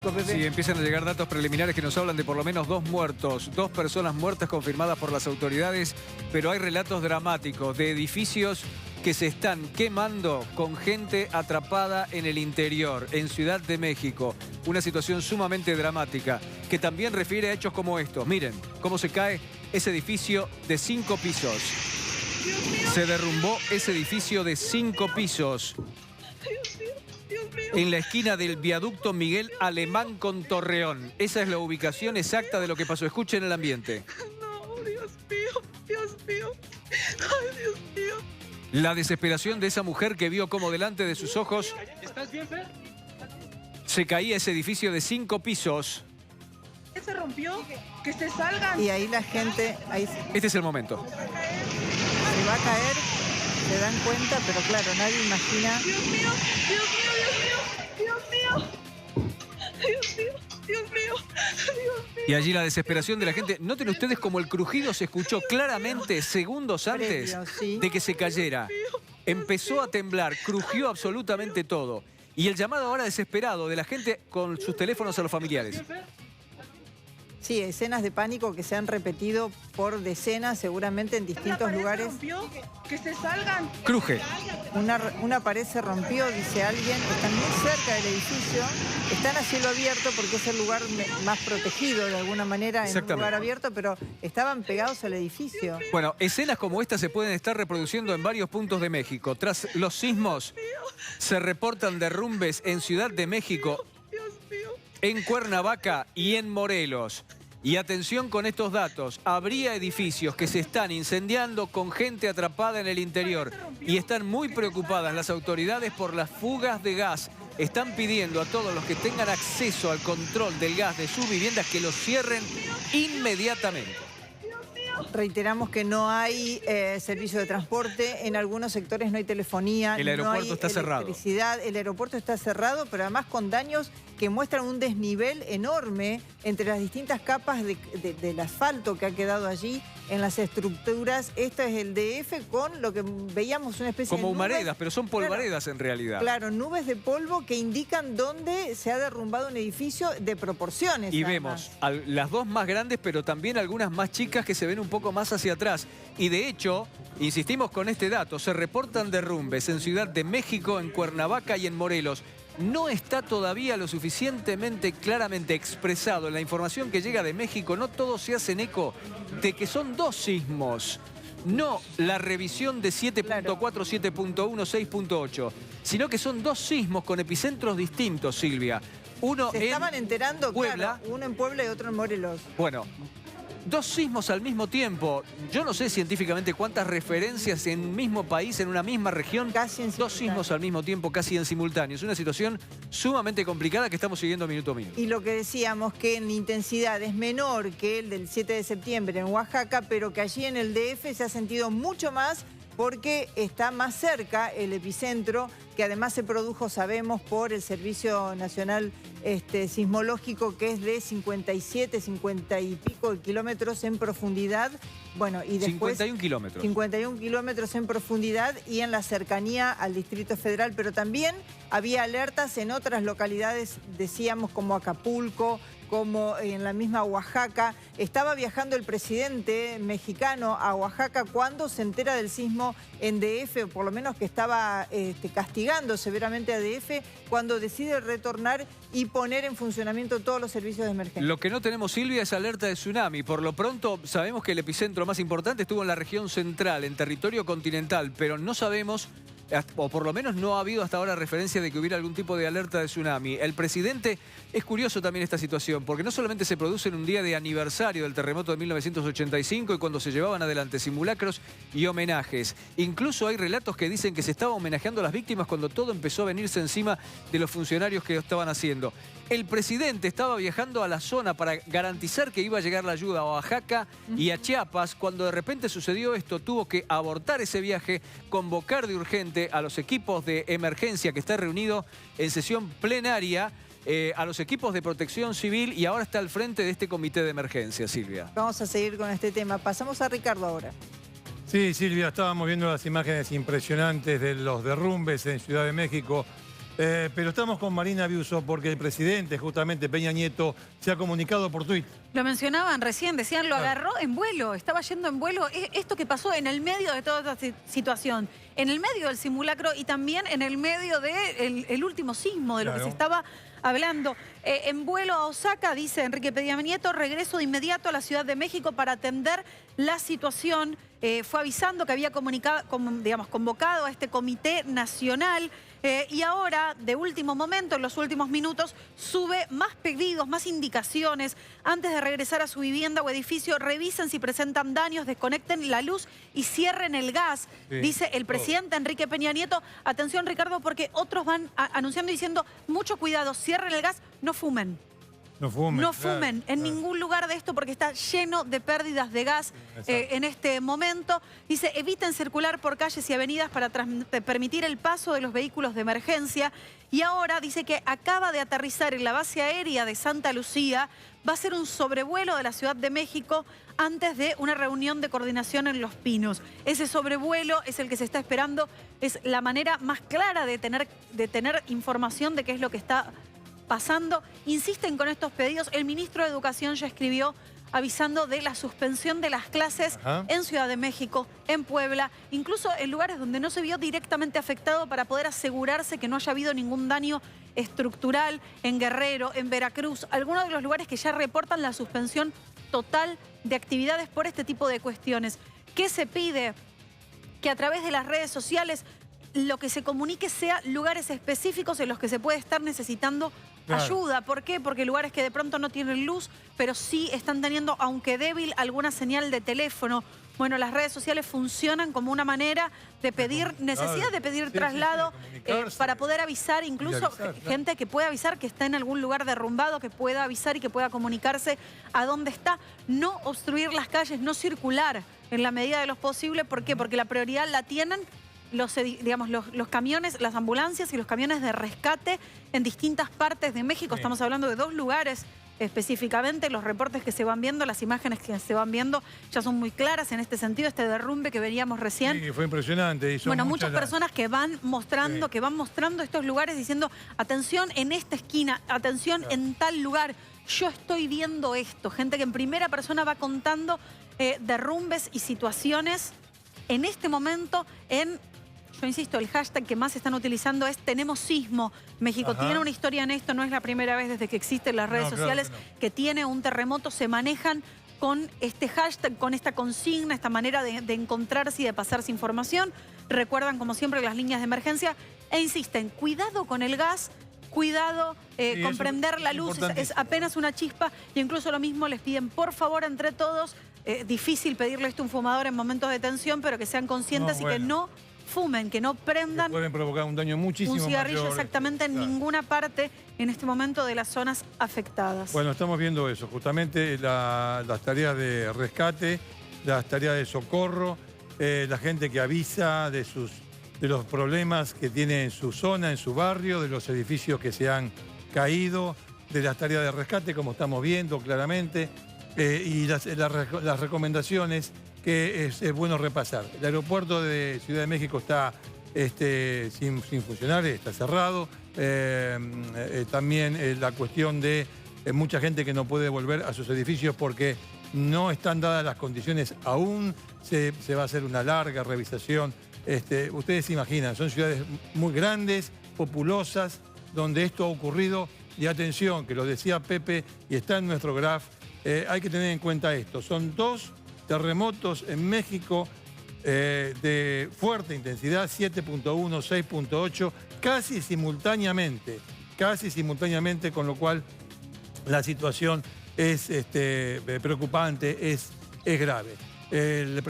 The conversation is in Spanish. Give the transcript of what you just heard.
Sí, empiezan a llegar datos preliminares que nos hablan de por lo menos 2 muertos, 2 personas muertas confirmadas por las autoridades, pero hay relatos dramáticos de edificios que se están quemando con gente atrapada en el interior, en Ciudad de México. Una situación sumamente dramática que también refiere a hechos como estos. Miren cómo se cae ese edificio de 5 pisos. Se derrumbó ese edificio de 5 pisos. En la esquina del viaducto Miguel Alemán con Torreón. Esa es la ubicación exacta de lo que pasó. Escuchen el ambiente. No, Dios mío, Dios mío. Ay, Dios mío. La desesperación de esa mujer que vio cómo delante de sus ojos ¿Estás bien, Fer? se caía ese edificio de 5 pisos. ¿Qué se rompió? Que se salgan. Y ahí la gente, ahí Este es el momento. se va a caer, se dan cuenta, pero claro, nadie imagina. Dios mío, Dios mío, Dios mío, Dios mío. Dios mío, Dios mío, Dios mío. Y allí la desesperación de la gente. Noten ustedes cómo el crujido se escuchó claramente segundos antes Previo, sí. de que se cayera. Empezó a temblar, crujió absolutamente todo. Y el llamado ahora desesperado de la gente con sus teléfonos a los familiares. Sí, escenas de pánico que se han repetido por decenas, seguramente en La distintos pared se lugares. rompió. Que se salgan. Cruje. Una pared se rompió, dice alguien, están muy cerca del edificio, están a cielo abierto porque es el lugar más protegido de alguna manera, en un Exactamente. lugar abierto, pero estaban pegados al edificio. Bueno, escenas como esta se pueden estar reproduciendo en varios puntos de México. Tras los sismos, se reportan derrumbes en Ciudad de México, Dios mío. en Cuernavaca y en Morelos. Y atención con estos datos, habría edificios que se están incendiando con gente atrapada en el interior y están muy preocupadas las autoridades por las fugas de gas. Están pidiendo a todos los que tengan acceso al control del gas de sus viviendas que lo cierren inmediatamente. Reiteramos que no hay servicio de transporte, en algunos sectores no hay telefonía, El aeropuerto no hay está cerrado. electricidad, el aeropuerto está cerrado, pero además con daños que muestran un desnivel enorme entre las distintas capas del asfalto que ha quedado allí en las estructuras. Esto es el DF con lo que veíamos una especie Como de nubes. humaredas, pero son polvaredas en realidad. Claro, nubes de polvo que indican dónde se ha derrumbado un edificio de proporciones. Y además. vemos las dos más grandes, pero también algunas más chicas que se ven un poco más hacia atrás. Y de hecho, insistimos con este dato, se reportan derrumbes en Ciudad de México, en Cuernavaca y en Morelos. No está todavía lo suficientemente claramente expresado en la información que llega de México. No todos se hacen eco de que son 2 sismos. No la revisión de 7.4, 7.1, 6.8, sino que son 2 sismos con epicentros distintos, Silvia. Uno Se estaban en enterando, Puebla. claro, uno en Puebla y otro en Morelos. Bueno, 2 sismos al mismo tiempo. Yo no sé científicamente cuántas referencias en un mismo país, en una misma región. Casi en 2 simultáneo. sismos al mismo tiempo, casi en simultáneo. Es una situación sumamente complicada que estamos siguiendo minuto a minuto. Y lo que decíamos, que en intensidad es menor que el del 7 de septiembre en Oaxaca, pero que allí en el DF se ha sentido mucho más porque está más cerca el epicentro, que además se produjo, sabemos, por el Servicio Nacional Sismológico, que es de 57, 50 y pico de kilómetros en profundidad. Bueno, y después 51 kilómetros. 51 kilómetros en profundidad y en la cercanía al Distrito Federal, pero también había alertas en otras localidades, decíamos, como Acapulco, como en la misma Oaxaca. Estaba viajando el presidente mexicano a Oaxaca cuando se entera del sismo en DF, o por lo menos que estaba castigando severamente a DF, cuando decide retornar y poner en funcionamiento todos los servicios de emergencia. Lo que no tenemos, Silvia, es alerta de tsunami. Por lo pronto sabemos que el epicentro más importante estuvo en la región central, en territorio continental, pero no sabemos, o por lo menos no ha habido hasta ahora referencia de que hubiera algún tipo de alerta de tsunami. El presidente, es curioso también esta situación, porque no solamente se produce en un día de aniversario del terremoto de 1985 y cuando se llevaban adelante simulacros y homenajes. Incluso hay relatos que dicen que se estaba homenajeando a las víctimas cuando todo empezó a venirse encima de los funcionarios que lo estaban haciendo. El presidente estaba viajando a la zona para garantizar que iba a llegar la ayuda a Oaxaca y a Chiapas. Cuando de repente sucedió esto, tuvo que abortar ese viaje, convocar de urgente a los equipos de emergencia que está reunido en sesión plenaria, a los equipos de protección civil, y ahora está al frente de este comité de emergencia, Silvia. Vamos a seguir con este tema. Pasamos a Ricardo ahora. Sí, Silvia, estábamos viendo las imágenes impresionantes de los derrumbes en Ciudad de México. Pero estamos con Marina Biuso porque el presidente, justamente Peña Nieto, se ha comunicado por tuit. Lo mencionaban recién, decían, lo agarró en vuelo, estaba yendo en vuelo. Esto que pasó en el medio de toda esta situación, en el medio del simulacro y también en el medio del último sismo, de lo que se estaba hablando. En vuelo a Osaka, dice Enrique Peña Nieto, regreso de inmediato a la Ciudad de México para atender la situación. Fue avisando que había convocado a este comité nacional. Y ahora, de último momento, en los últimos minutos, sube más pedidos, más indicaciones. Antes de regresar a su vivienda o edificio, revisen si presentan daños, desconecten la luz y cierren el gas. Sí, dice el presidente Enrique Peña Nieto. Atención, Ricardo, porque otros van anunciando y diciendo, mucho cuidado, cierren el gas, no fumen. No fumen en ningún lugar de esto porque está lleno de pérdidas de gas en este momento. Dice, eviten circular por calles y avenidas para permitir el paso de los vehículos de emergencia. Y ahora dice que acaba de aterrizar en la base aérea de Santa Lucía. Va a ser un sobrevuelo de la Ciudad de México antes de una reunión de coordinación en Los Pinos. Ese sobrevuelo es el que se está esperando. Es la manera más clara de tener información de qué es lo que está pasando. Insisten con estos pedidos. El ministro de Educación ya escribió avisando de la suspensión de las clases en Ciudad de México, en Puebla, incluso en lugares donde no se vio directamente afectado para poder asegurarse que no haya habido ningún daño estructural, en Guerrero, en Veracruz, algunos de los lugares que ya reportan la suspensión total de actividades por este tipo de cuestiones. ¿Qué se pide? Que a través de las redes sociales lo que se comunique sea lugares específicos en los que se puede estar necesitando ayuda. ¿Por qué? Porque lugares que de pronto no tienen luz, pero sí están teniendo, aunque débil, alguna señal de teléfono. Bueno, las redes sociales funcionan como una manera de pedir, necesidad de pedir traslado para poder avisar, incluso gente que pueda avisar que está en algún lugar derrumbado, que pueda avisar y que pueda comunicarse a dónde está. No obstruir las calles, no circular en la medida de lo posible. ¿Por qué? Porque la prioridad la tienen los camiones, las ambulancias y los camiones de rescate en distintas partes de México. Estamos hablando de 2 lugares específicamente. Los reportes que se van viendo, las imágenes que se van viendo ya son muy claras en este sentido. Este derrumbe que veríamos recién. Sí, fue impresionante. Bueno, muchas personas que van mostrando, estos lugares diciendo, atención en esta esquina, atención en tal lugar. Yo estoy viendo esto. Gente que en primera persona va contando derrumbes y situaciones en este momento yo insisto, el hashtag que más están utilizando es Tenemos Sismo. México tiene una historia en esto, no es la primera vez desde que existen las redes sociales que tiene un terremoto, se manejan con este hashtag, con esta consigna, esta manera de encontrarse y de pasarse información. Recuerdan, como siempre, las líneas de emergencia e insisten, cuidado con el gas, cuidado con prender la luz, es apenas una chispa. Y incluso lo mismo les piden, por favor, entre todos, difícil pedirle esto a un fumador en momentos de tensión, pero que sean conscientes y que no fumen, que no prendan. Que pueden provocar un daño muchísimo mayor. Un cigarrillo exactamente en ninguna parte en este momento de las zonas afectadas. Bueno, estamos viendo eso, justamente las tareas de rescate, las tareas de socorro, la gente que avisa de los problemas que tiene en su zona, en su barrio, de los edificios que se han caído, de las tareas de rescate, como estamos viendo claramente, y las recomendaciones que es bueno repasar. El aeropuerto de Ciudad de México está sin funcionar, está cerrado. También la cuestión de mucha gente que no puede volver a sus edificios porque no están dadas las condiciones aún. Se va a hacer una larga revisación. Ustedes se imaginan, son ciudades muy grandes, populosas, donde esto ha ocurrido. Y atención, que lo decía Pepe y está en nuestro graph, hay que tener en cuenta esto. Son 2 terremotos en México de fuerte intensidad, 7.1, 6.8, casi simultáneamente, con lo cual la situación es preocupante, es grave.